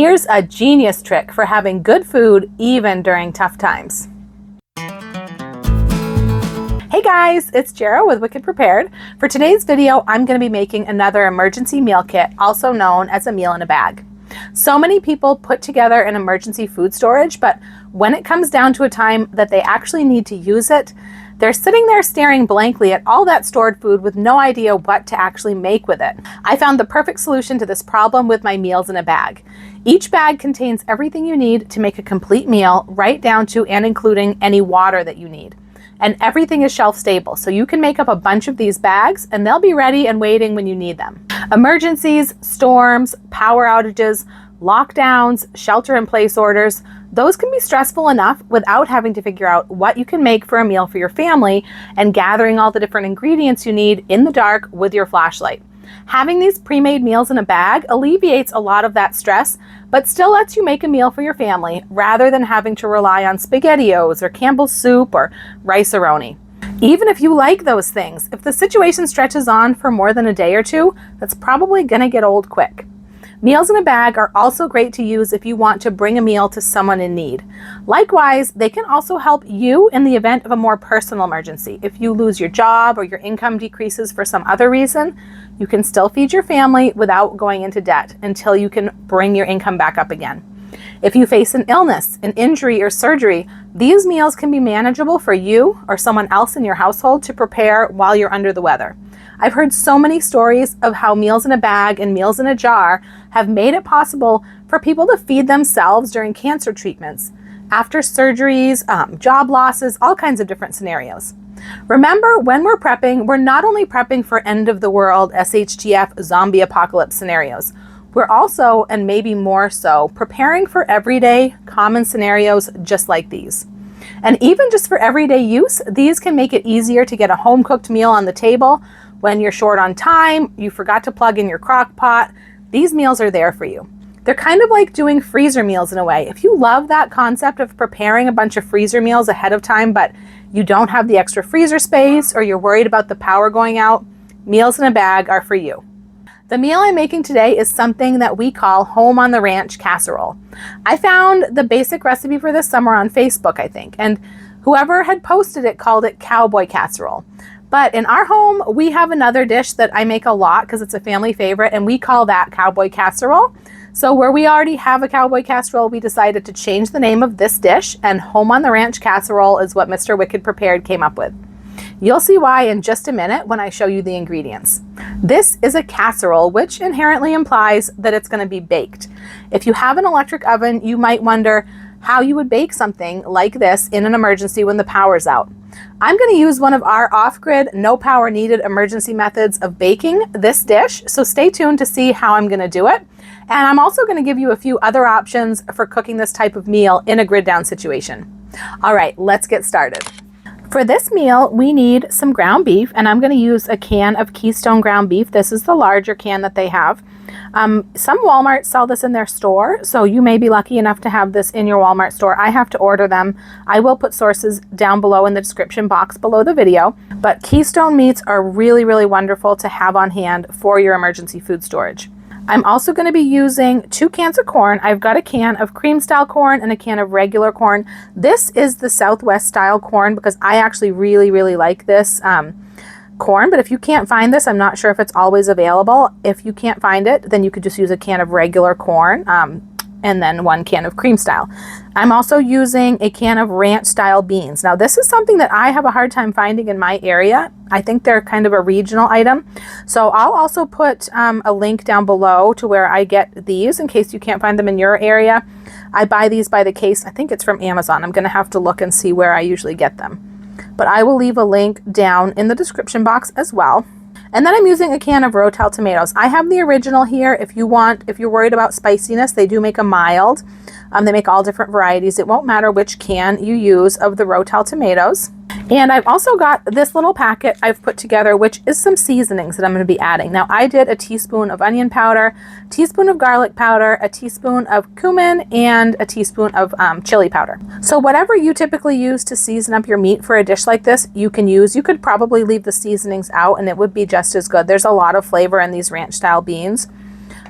Here's a genius trick for having good food even during tough times. Hey guys, it's Jara with Wicked Prepared. For today's video, I'm going to be making another emergency meal kit, also known as a meal in a bag. So many people put together an emergency food storage, but when it comes down to a time that they actually need to use it, they're sitting there staring blankly at all that stored food with no idea what to actually make with it. I found the perfect solution to this problem with my meals in a bag. Each bag contains everything you need to make a complete meal, right down to and including any water that you need. And everything is shelf stable, so you can make up a bunch of these bags and they'll be ready and waiting when you need them. Emergencies, storms, power outages, lockdowns, shelter-in-place orders, those can be stressful enough without having to figure out what you can make for a meal for your family and gathering all the different ingredients you need in the dark with your flashlight. Having these pre-made meals in a bag alleviates a lot of that stress, but still lets you make a meal for your family rather than having to rely on SpaghettiOs or Campbell's soup or rice-a-roni. Even if you like those things, if the situation stretches on for more than a day or two, that's probably going to get old quick. Meals in a bag are also great to use if you want to bring a meal to someone in need. Likewise, they can also help you in the event of a more personal emergency. If you lose your job or your income decreases for some other reason, you can still feed your family without going into debt until you can bring your income back up again. If you face an illness, an injury, or surgery, these meals can be manageable for you or someone else in your household to prepare while you're under the weather. I've heard so many stories of how meals in a bag and meals in a jar have made it possible for people to feed themselves during cancer treatments, after surgeries, job losses, all kinds of different scenarios. Remember, when we're prepping, we're not only prepping for end of the world, SHTF, zombie apocalypse scenarios. We're also, and maybe more so, preparing for everyday, common scenarios just like these. And even just for everyday use, these can make it easier to get a home-cooked meal on the table when you're short on time, you forgot to plug in your crock pot. These meals are there for you. They're kind of like doing freezer meals in a way. If you love that concept of preparing a bunch of freezer meals ahead of time, but you don't have the extra freezer space or you're worried about the power going out, meals in a bag are for you. The meal I'm making today is something that we call Home on the Ranch casserole. I found the basic recipe for this somewhere on Facebook, I think, and whoever had posted it called it cowboy casserole. But in our home, we have another dish that I make a lot because it's a family favorite, and we call that cowboy casserole. So where we already have a cowboy casserole, we decided to change the name of this dish, and Home on the Ranch casserole is what Mr. Wicked Prepared came up with. You'll see why in just a minute when I show you the ingredients. This is a casserole, which inherently implies that it's going to be baked. If you have an electric oven, you might wonder how you would bake something like this in an emergency when the power's out. I'm going to use one of our off-grid, no power needed emergency methods of baking this dish, so stay tuned to see how I'm going to do it. And I'm also going to give you a few other options for cooking this type of meal in a grid down situation. All right, let's get started. For this meal, we need some ground beef, and I'm going to use a can of Keystone ground beef. This is the larger can that they have. Some Walmart sell this in their store, so you may be lucky enough to have this in your Walmart store. I have to order them. I will put sources down below in the description box below the video, but Keystone meats are really, really wonderful to have on hand for your emergency food storage. I'm also going to be using 2 cans of corn. I've got a can of cream style corn and a can of regular corn. This is the Southwest style corn because I actually really, really like this corn, but if you can't find this, I'm not sure if it's always available. If you can't find it, then you could just use a can of regular corn and then 1 can of cream style. I'm also using a can of ranch style beans. Now this is something that I have a hard time finding in my area. I think they're kind of a regional item. So I'll also put a link down below to where I get these in case you can't find them in your area. I buy these by the case. I think it's from Amazon. I'm going to have to look and see where I usually get them. But I will leave a link down in the description box as well. And then I'm using a can of Rotel tomatoes. I have the original here. If you're worried about spiciness, they do make a mild. They make all different varieties. It won't matter which can you use of the Rotel tomatoes. And I've also got this little packet I've put together, which is some seasonings that I'm going to be adding. Now I did a teaspoon of onion powder, teaspoon of garlic powder, a teaspoon of cumin, and a teaspoon of chili powder. So whatever you typically use to season up your meat for a dish like this, you can use. You could probably leave the seasonings out and it would be just as good. There's a lot of flavor in these ranch style beans.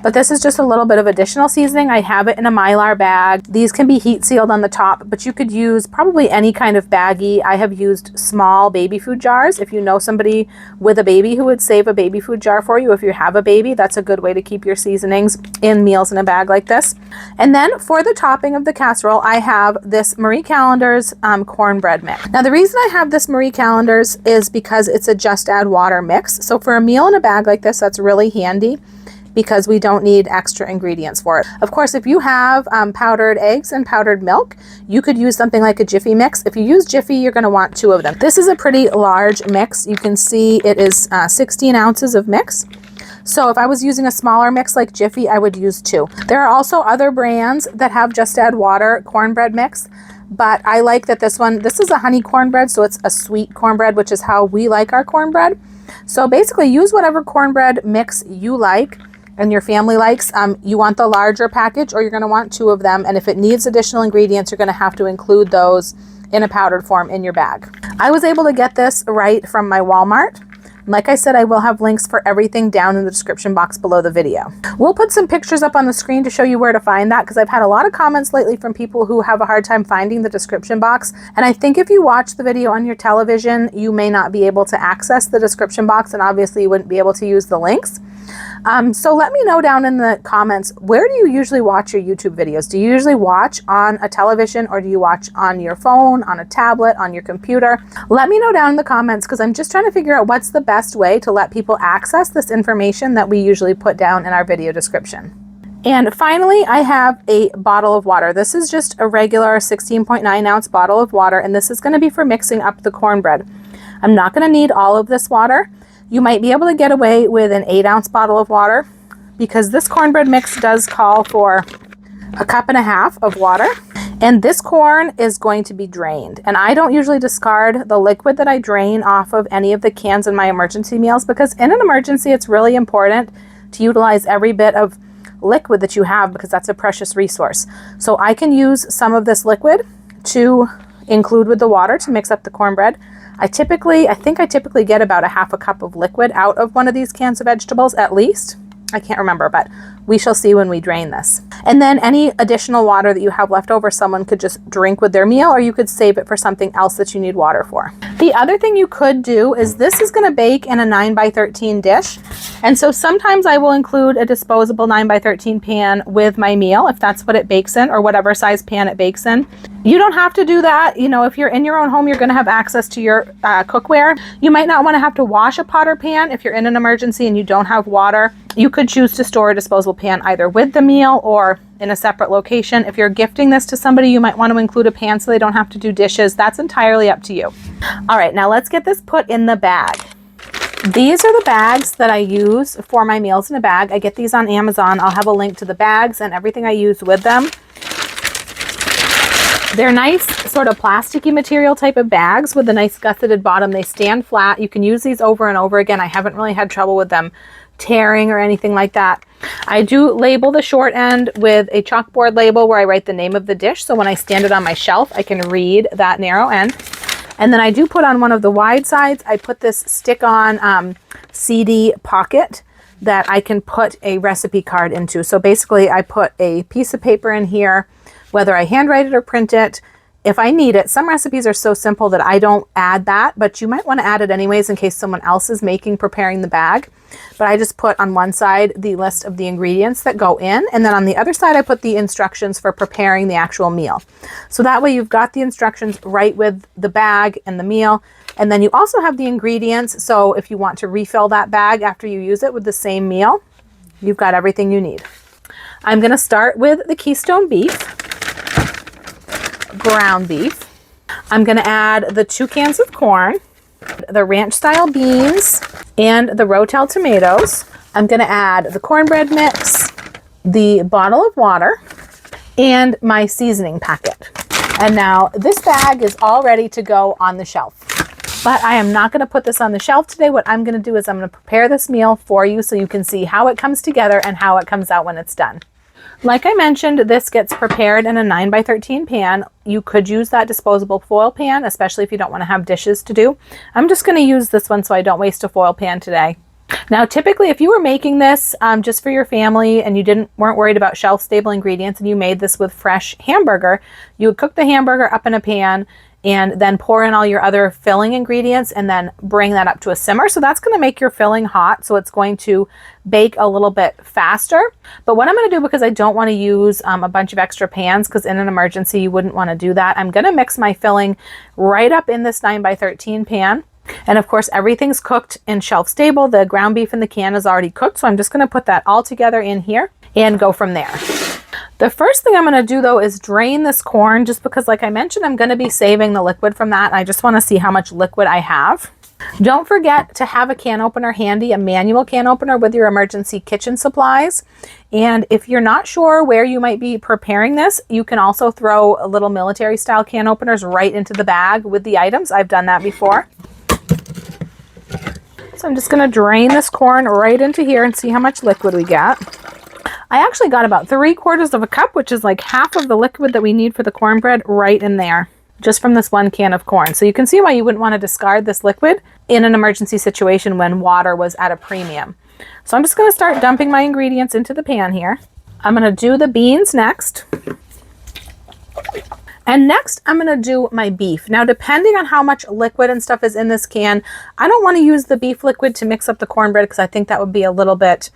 but this is just a little bit of additional seasoning. I have it in a Mylar bag. These can be heat sealed on the top, but you could use probably any kind of baggie. I have used small baby food jars. If you know somebody with a baby who would save a baby food jar for you, if you have a baby, that's a good way to keep your seasonings in meals in a bag like this. And then for the topping of the casserole, I have this Marie Callender's cornbread mix. Now the reason I have this Marie Callender's is because it's a just add water mix. So for a meal in a bag like this, that's really handy because we don't need extra ingredients for it. Of course, if you have powdered eggs and powdered milk, you could use something like a Jiffy mix. If you use Jiffy, you're going to want 2 of them. This is a pretty large mix. You can see it is 16 ounces of mix. So if I was using a smaller mix like Jiffy, I would use 2. There are also other brands that have just add water cornbread mix, but I like that this is a honey cornbread, so it's a sweet cornbread, which is how we like our cornbread. So basically use whatever cornbread mix you like and your family likes. You want the larger package, or you're going to want 2 of them. And if it needs additional ingredients, you're going to have to include those in a powdered form in your bag. I was able to get this right from my Walmart. Like I said, I will have links for everything down in the description box below the video. We'll put some pictures up on the screen to show you where to find that, because I've had a lot of comments lately from people who have a hard time finding the description box. And I think if you watch the video on your television, you may not be able to access the description box, and obviously you wouldn't be able to use the links. So let me know down in the comments, where do you usually watch your YouTube videos? Do you usually watch on a television, or do you watch on your phone, on a tablet, on your computer? Let me know down in the comments, because I'm just trying to figure out what's the best way to let people access this information that we usually put down in our video description. And finally, I have a bottle of water. This is just a regular 16.9 ounce bottle of water, and this is going to be for mixing up the cornbread. I'm not going to need all of this water. You might be able to get away with an 8 ounce bottle of water, because this cornbread mix does call for a 1.5 cups of water. And this corn is going to be drained. And I don't usually discard the liquid that I drain off of any of the cans in my emergency meals, because in an emergency, it's really important to utilize every bit of liquid that you have, because that's a precious resource. So I can use some of this liquid to include with the water to mix up the cornbread. I think I typically get about a 1/2 cup of liquid out of one of these cans of vegetables at least. I can't remember, but we shall see when we drain this. And then any additional water that you have left over, someone could just drink with their meal, or you could save it for something else that you need water for. The other thing you could do is, this is going to bake in a 9x13 dish. And so sometimes I will include a disposable 9x13 pan with my meal, if that's what it bakes in, or whatever size pan it bakes in. You don't have to do that. You know, if you're in your own home, you're going to have access to your cookware. You might not want to have to wash a pot or pan if you're in an emergency and you don't have water. You could choose to store a disposable pan either with the meal or in a separate location. If you're gifting this to somebody, you might want to include a pan so they don't have to do dishes. That's entirely up to you. All right, now let's get this put in the bag. These are the bags that I use for my meals in a bag. I get these on Amazon. I'll have a link to the bags and everything I use with them. They're nice sort of plasticky material type of bags with a nice gusseted bottom. They stand flat. You can use these over and over again. I haven't really had trouble with them tearing or anything like that. I do label the short end with a chalkboard label where I write the name of the dish, so when I stand it on my shelf, I can read that narrow end. And then I do put on one of the wide sides, I put this stick-on CD pocket that I can put a recipe card into. So basically I put a piece of paper in here, whether I handwrite it or print it, if I need it. Some recipes are so simple that I don't add that, but you might want to add it anyways in case someone else is preparing the bag. But I just put on one side the list of the ingredients that go in, and then on the other side I put the instructions for preparing the actual meal. So that way you've got the instructions right with the bag and the meal, and then you also have the ingredients, so if you want to refill that bag after you use it with the same meal, you've got everything you need. I'm going to start with the Keystone beef, ground beef. I'm going to add the 2 cans of corn, the ranch style beans, and the Rotel tomatoes. I'm going to add the cornbread mix, the bottle of water, and my seasoning packet. And now this bag is all ready to go on the shelf. But I am not going to put this on the shelf today. What I'm going to do is I'm going to prepare this meal for you so you can see how it comes together and how it comes out when it's done. Like I mentioned, this gets prepared in a 9x13 pan. You could use that disposable foil pan, especially if you don't want to have dishes to do. I'm just going to use this one so I don't waste a foil pan today. Now, typically, if you were making this just for your family and you weren't worried about shelf-stable ingredients and you made this with fresh hamburger, you would cook the hamburger up in a pan and then pour in all your other filling ingredients and then bring that up to a simmer. So that's going to make your filling hot, so it's going to bake a little bit faster. But what I'm going to do, because I don't want to use a bunch of extra pans, because in an emergency you wouldn't want to do that, I'm going to mix my filling right up in this 9x13 pan. And of course, everything's cooked and shelf stable. The ground beef in the can is already cooked, so I'm just going to put that all together in here and go from there. The first thing I'm going to do though is drain this corn, just because, like I mentioned, I'm going to be saving the liquid from that. I just want to see how much liquid I have. Don't forget to have a can opener handy, a manual can opener with your emergency kitchen supplies. And if you're not sure where you might be preparing this, you can also throw little military style can openers right into the bag with the items. I've done that before. So I'm just going to drain this corn right into here and see how much liquid we get. I actually got about 3/4 of a cup, which is like half of the liquid that we need for the cornbread, right in there, just from this one can of corn. So you can see why you wouldn't want to discard this liquid in an emergency situation when water was at a premium. So I'm just going to start dumping my ingredients into the pan here. I'm going to do the beans next. And next, I'm going to do my beef. Now, depending on how much liquid and stuff is in this can, I don't want to use the beef liquid to mix up the cornbread, because I think that would be a little bit,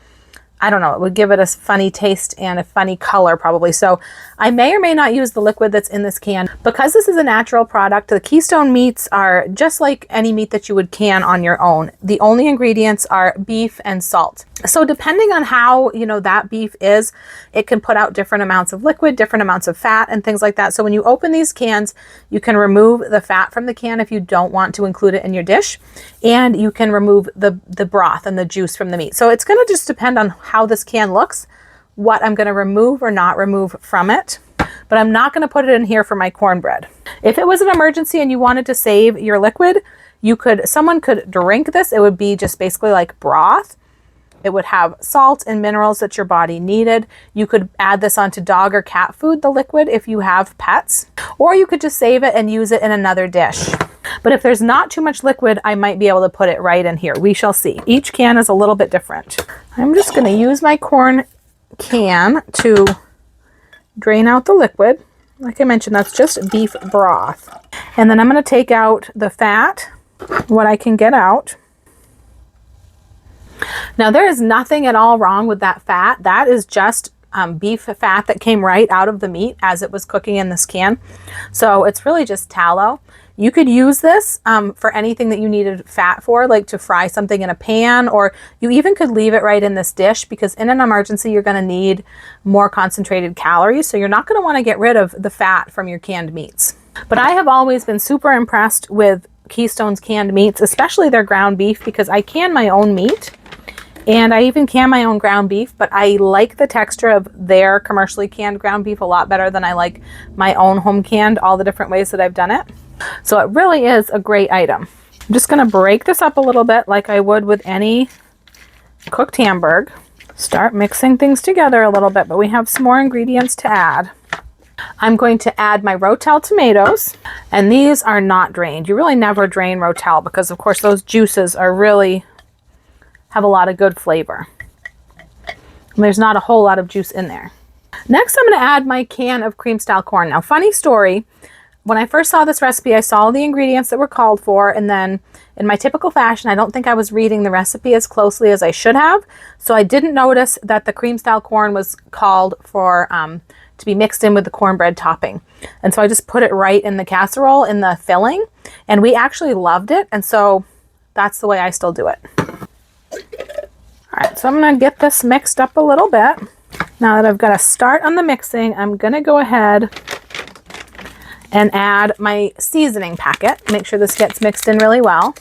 I don't know, it would give it a funny taste and a funny color probably. So I may or may not use the liquid that's in this can. Because this is a natural product, the Keystone meats are just like any meat that you would can on your own. The only ingredients are beef and salt. So depending on how, that beef is, it can put out different amounts of liquid, different amounts of fat and things like that. So when you open these cans, you can remove the fat from the can if you don't want to include it in your dish. And you can remove the broth and the juice from the meat. So it's going to just depend on how this can looks, what I'm going to remove or not remove from it. But I'm not going to put it in here for my cornbread. If it was an emergency and you wanted to save your liquid, someone could drink this. It would be just basically like broth. It would have salt and minerals that your body needed. You could add this onto dog or cat food, the liquid, if you have pets, or you could just save it and use it in another dish. But if there's not too much liquid, I might be able to put it right in here. We shall see. Each can is a little bit different. I'm just going to use my corn can to drain out the liquid. Like I mentioned, that's just beef broth. And then I'm going to take out the fat, what I can get out. Now, there is nothing at all wrong with that fat. That is just beef fat that came right out of the meat as it was cooking in this can. So it's really just tallow. You could use this for anything that you needed fat for, like to fry something in a pan, or you even could leave it right in this dish, because in an emergency, you're going to need more concentrated calories. So you're not going to want to get rid of the fat from your canned meats. But I have always been super impressed with Keystone's canned meats, especially their ground beef, because I can my own meat. And I even can my own ground beef, but I like the texture of their commercially canned ground beef a lot better than I like my own home canned, all the different ways that I've done it. So it really is a great item. I'm just going to break this up a little bit like I would with any cooked hamburger. Start mixing things together a little bit, but we have some more ingredients to add. I'm going to add my Rotel tomatoes, and these are not drained. You really never drain Rotel because, of course, those juices are really have a lot of good flavor. And there's not a whole lot of juice in there. Next, I'm going to add my can of cream style corn. Now, funny story, when I first saw this recipe, I saw the ingredients that were called for, and then in my typical fashion, I don't think I was reading the recipe as closely as I should have. So I didn't notice that the cream style corn was called for to be mixed in with the cornbread topping. And so I just put it right in the casserole in the filling, and we actually loved it. And so that's the way I still do it. All right, so I'm going to get this mixed up a little bit. Now that I've got a start on the mixing, I'm going to go ahead and add my seasoning packet. Make sure this gets mixed in really well.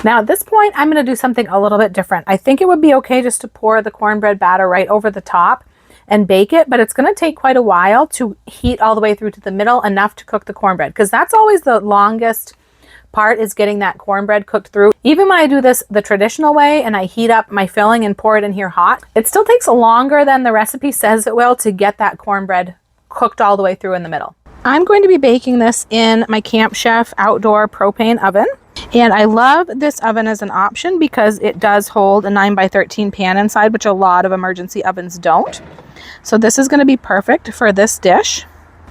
Now at this point, I'm going to do something a little bit different. I think it would be okay just to pour the cornbread batter right over the top and bake it, but it's going to take quite a while to heat all the way through to the middle, enough to cook the cornbread, because that's always the longest part, is getting that cornbread cooked through. Even when I do this the traditional way and I heat up my filling and pour it in here hot, it still takes longer than the recipe says it will to get that cornbread cooked all the way through in the middle. I'm going to be baking this in my Camp Chef outdoor propane oven. And I love this oven as an option because it does hold a 9x13 pan inside, which a lot of emergency ovens don't. So this is going to be perfect for this dish.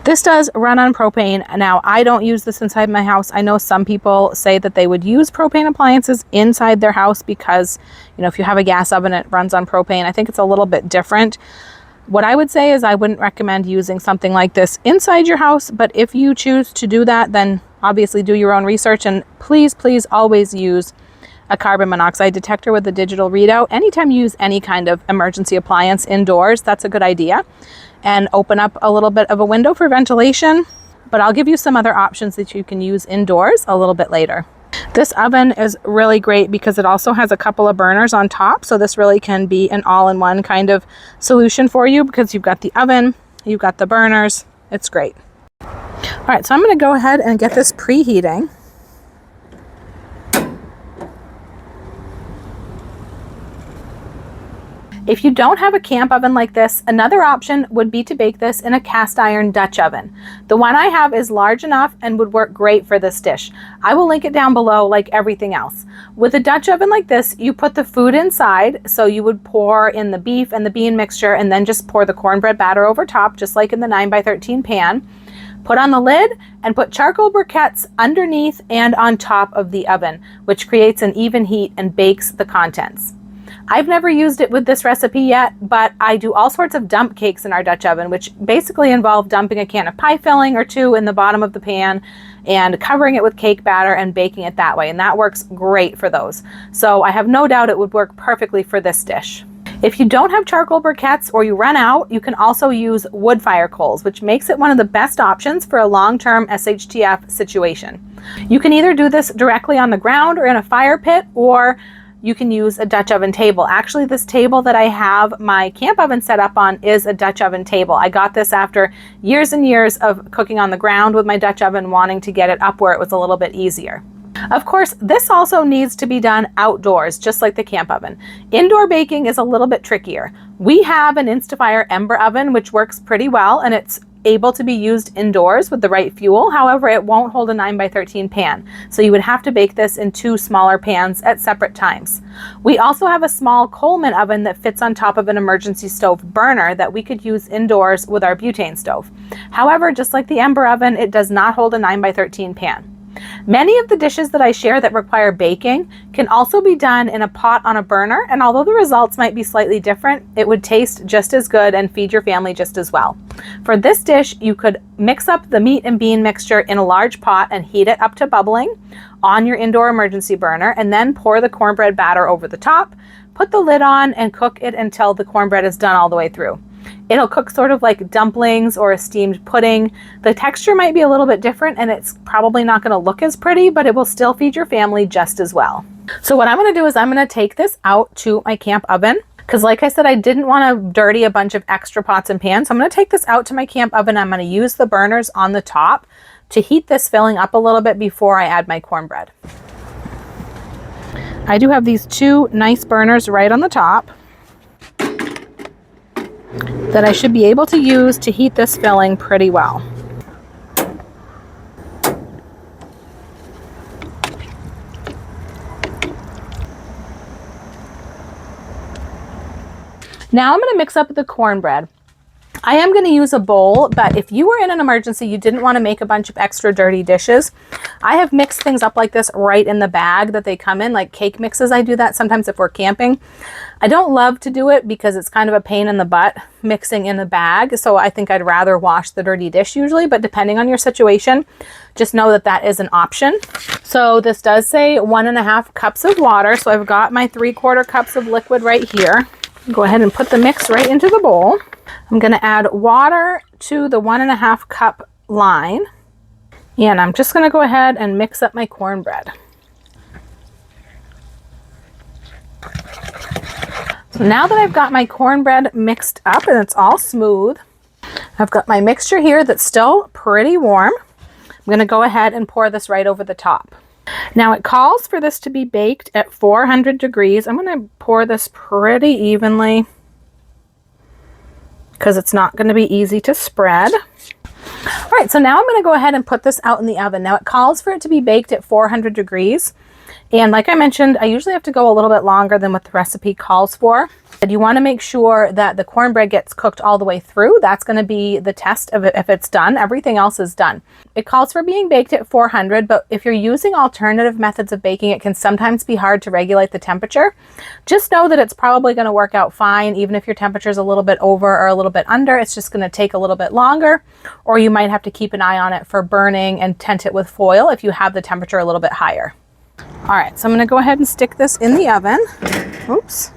This does run on propane. Now, I don't use this inside my house. I know some people say that they would use propane appliances inside their house because, you know, if you have a gas oven, it runs on propane. I think it's a little bit different. What I would say is I wouldn't recommend using something like this inside your house, but if you choose to do that, then obviously do your own research, and please, please always use a carbon monoxide detector with a digital readout. Anytime you use any kind of emergency appliance indoors, that's a good idea. And open up a little bit of a window for ventilation, but I'll give you some other options that you can use indoors a little bit later. This oven is really great because it also has a couple of burners on top, so this really can be an all-in-one kind of solution for you because you've got the oven, you've got the burners. It's great. All right, so I'm going to go ahead and get this preheating. If you don't have a camp oven like this, another option would be to bake this in a cast iron Dutch oven. The one I have is large enough and would work great for this dish. I will link it down below like everything else. With a Dutch oven like this, you put the food inside, so you would pour in the beef and the bean mixture and then just pour the cornbread batter over top, just like in the 9x13 pan. Put on the lid and put charcoal briquettes underneath and on top of the oven, which creates an even heat and bakes the contents. I've never used it with this recipe yet, but I do all sorts of dump cakes in our Dutch oven, which basically involve dumping a can of pie filling or two in the bottom of the pan and covering it with cake batter and baking it that way. And that works great for those. So I have no doubt it would work perfectly for this dish. If you don't have charcoal briquettes or you run out, you can also use wood fire coals, which makes it one of the best options for a long-term SHTF situation. You can either do this directly on the ground or in a fire pit, or you can use a Dutch oven table. Actually, this table that I have my camp oven set up on is a Dutch oven table. I got this after years and years of cooking on the ground with my Dutch oven, wanting to get it up where it was a little bit easier. Of course, this also needs to be done outdoors, just like the camp oven. Indoor baking is a little bit trickier. We have an Instafire Ember oven, which works pretty well, and it's able to be used indoors with the right fuel. However, it won't hold a 9x13 pan, so you would have to bake this in two smaller pans at separate times. We also have a small Coleman oven that fits on top of an emergency stove burner that we could use indoors with our butane stove. However, just like the Ember oven, it does not hold a 9x13 pan. Many of the dishes that I share that require baking can also be done in a pot on a burner, and although the results might be slightly different, it would taste just as good and feed your family just as well. For this dish, you could mix up the meat and bean mixture in a large pot and heat it up to bubbling on your indoor emergency burner, and then pour the cornbread batter over the top, put the lid on, and cook it until the cornbread is done all the way through. It'll cook sort of like dumplings or a steamed pudding. The texture might be a little bit different and it's probably not going to look as pretty, but it will still feed your family just as well. So what I'm going to do is I'm going to take this out to my camp oven, because like I said, I didn't want to dirty a bunch of extra pots and pans. So I'm going to take this out to my camp oven. I'm going to use the burners on the top to heat this filling up a little bit before I add my cornbread. I do have these two nice burners right on the top that I should be able to use to heat this filling pretty well. Now I'm going to mix up the cornbread. I am going to use a bowl, but if you were in an emergency, you didn't want to make a bunch of extra dirty dishes, I have mixed things up like this right in the bag that they come in, like cake mixes. I do that sometimes if we're camping. I don't love to do it because it's kind of a pain in the butt mixing in the bag, so I think I'd rather wash the dirty dish usually, but depending on your situation, just know that that is an option. So this does say 1.5 cups of water, so I've got my 3/4 cups of liquid right here. Go ahead and put the mix right into the bowl. I'm going to add water to the 1.5 cup line, and I'm just going to go ahead and mix up my cornbread. So now that I've got my cornbread mixed up and it's all smooth, I've got my mixture here that's still pretty warm. I'm going to go ahead and pour this right over the top. Now it calls for this to be baked at 400 degrees. I'm going to pour this pretty evenly because it's not going to be easy to spread. All All right, so now I'm going to go ahead and put this out in the oven. Now it calls for it to be baked at 400 degrees. And like I mentioned, I usually have to go a little bit longer than what the recipe calls for. And you want to make sure that the cornbread gets cooked all the way through. That's going to be the test of it if it's done. Everything else is done. It calls for being baked at 400, but if you're using alternative methods of baking, it can sometimes be hard to regulate the temperature. Just know that it's probably going to work out fine, even if your temperature is a little bit over or a little bit under. It's just going to take a little bit longer, or you might have to keep an eye on it for burning and tent it with foil if you have the temperature a little bit higher. All right, so I'm going to go ahead and stick this in the oven. Oops.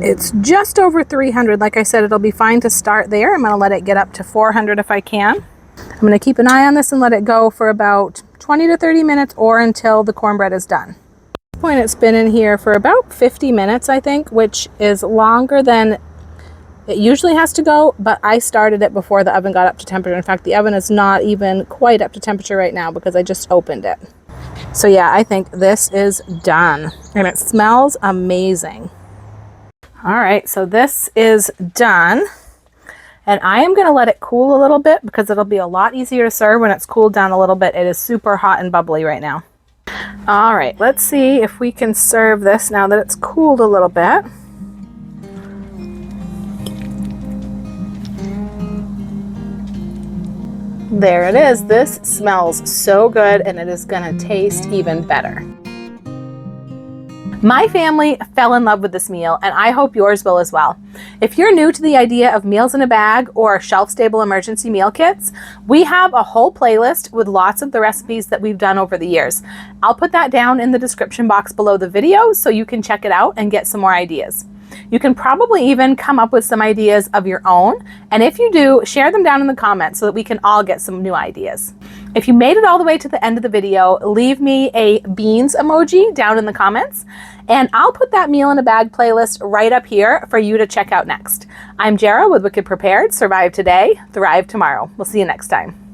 It's just over 300. Like I said, it'll be fine to start there. I'm going to let it get up to 400 if I can. I'm going to keep an eye on this and let it go for about 20 to 30 minutes or until the cornbread is done. At this point, it's been in here for about 50 minutes, I think, which is longer than it usually has to go, but I started it before the oven got up to temperature. In fact, the oven is not even quite up to temperature right now because I just opened it. So yeah, I think this is done and it smells amazing. All right, so this is done and I am gonna let it cool a little bit because it'll be a lot easier to serve when it's cooled down a little bit. It is super hot and bubbly right now. All right, let's see if we can serve this now that it's cooled a little bit. There it is. This smells so good and it is going to taste even better. My family fell in love with this meal and I hope yours will as well. If you're new to the idea of meals in a bag or shelf-stable emergency meal kits, we have a whole playlist with lots of the recipes that we've done over the years. I'll put that down in the description box below the video so you can check it out and get some more ideas. You can probably even come up with some ideas of your own, and if you do, share them down in the comments so that we can all get some new ideas. If you made it all the way to the end of the video, leave me a beans emoji down in the comments, and I'll put that meal in a bag playlist right up here for you to check out next. I'm Jara with Wicked Prepared. Survive today, thrive tomorrow. We'll see you next time.